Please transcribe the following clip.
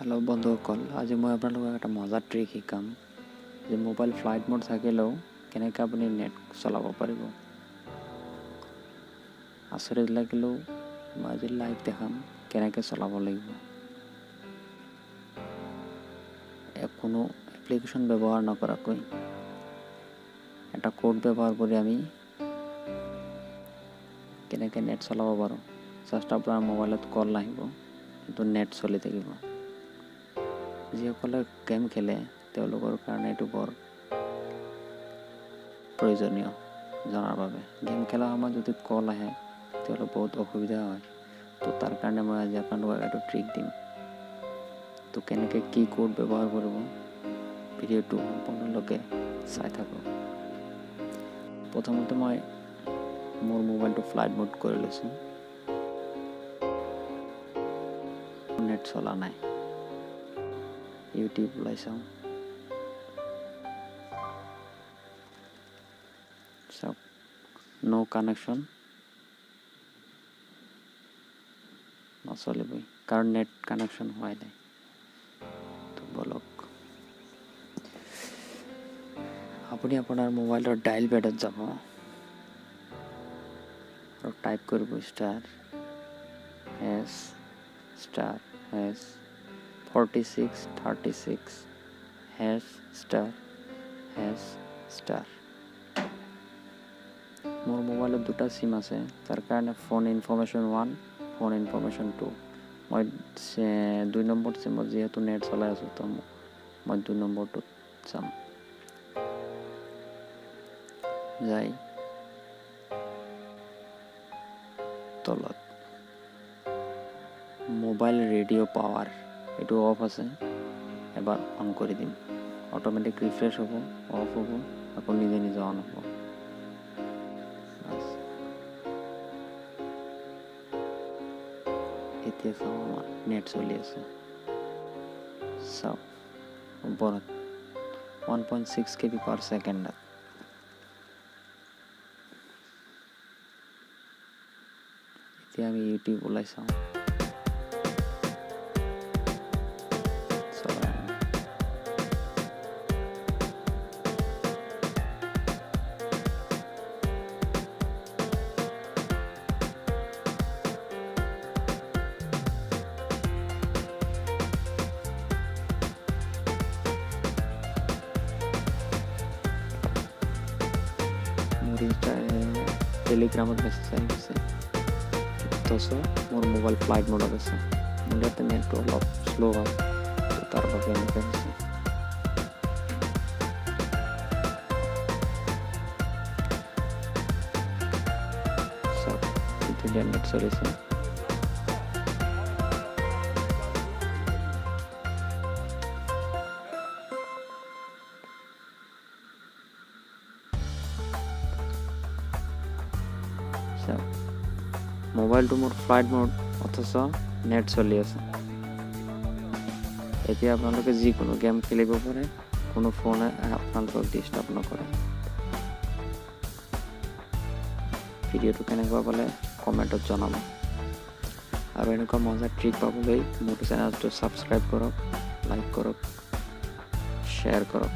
hello बंधुসকল আজি মই আপোনালোকক এটা মজা ট্ৰিক শিকাম যে মোবাইল ফ্লাইট মোড থাকিলেও কেনেকৈ আপুনি নেট চলাব পাৰিব আচৰিত লাগিলেও মই আজি লাইভ দেখাম কেনেকৈ চলাব লাগিব কোনো এপ্লিকেশন ব্যৱহাৰ নকৰাকৈ এটা কোড ব্যৱহাৰ কৰি আমি কেনেকৈ নেট চলাব পাৰোঁ জাষ্ট আপোনাৰ মোবাইলত কল আহিব কিন্তু নেট চলি থাকিব যিসকলে গেম খেলে তেওঁলোকৰ কাৰণে এইটো বৰ প্ৰয়োজনীয় জনাৰ বাবে গেম খেলাৰ সময়ত যদি কল আহে তেতিয়াহ'লে বহুত অসুবিধা হয় তো তাৰ কাৰণে মই আজি আপোনালোকক এটা ট্ৰিক দিম তো কেনেকৈ কি কোড ব্যৱহাৰ কৰিব ভিডিঅ'টো সম্পূৰ্ণলৈকে চাই থাকক প্ৰথমতে মই মোৰ মোবাইলটো ফ্লাইট মোড কৰি লৈছোঁ নেট চলা নাই ইউটিউব ওলাই চাওঁ চাওক নো কানেকশ্যন নচলিবই কাৰণ নেট কানেকশ্যন হোৱাই নাই তো বলক আপুনি আপোনাৰ মোবাইলৰ ডাইল পেডত যাব আৰু টাইপ কৰিব *#4636# মোৰ মোবাইলত দুটা সিম আছে তাৰ কাৰণে ফোন ইনফৰমেশ্যন 1 ফোন ইনফৰমেশ্যন 2 মই 2 নম্বৰ সিমত যেহেতু নেট চলাই আছোঁ তো মই 2 নম্বৰটোত চাম যাই তলত মোবাইল ৰেডিঅ' পাৱাৰ এইটো অফ আছে এবাৰ অন কৰি দিম অটোমেটিক ৰিফ্ৰেছ হ'ব অফ হ'ব আকৌ নিজে নিজে অন হ'ব এতিয়া চাওঁ আমাৰ নেট চলি আছে চাওক ওপৰত 1.6 KB per second এতিয়া আমি ইউটিউব ওলাই চাওঁ টেলিগ্ৰামত মেছেজ আহি গৈছে Dosto মোৰ মোবাইল ফ্লাইট মোডত আছে মোৰ ইয়াতে নেটটো অলপ শ্ল' হয় তো তাৰ বাবে এনেকৈ হৈছে চব ধুনীয়া নেট চলিছে মোবাইলটো মোৰ ফ্লাইট মোড অথচ নেট চলি আছে এতিয়া আপোনালোকে যিকোনো গেম খেলিব পাৰে কোনো ফোনে আপোনালোকক ডিষ্টাৰ্ব নকৰে ভিডিঅ'টো কেনেকুৱা পালে কমেণ্টত জনাব আৰু এনেকুৱা মজা ট্ৰিক পাবলৈ মোৰ চেনেলটো ছাবস্ক্ৰাইব কৰক লাইক কৰক শ্বেয়াৰ কৰক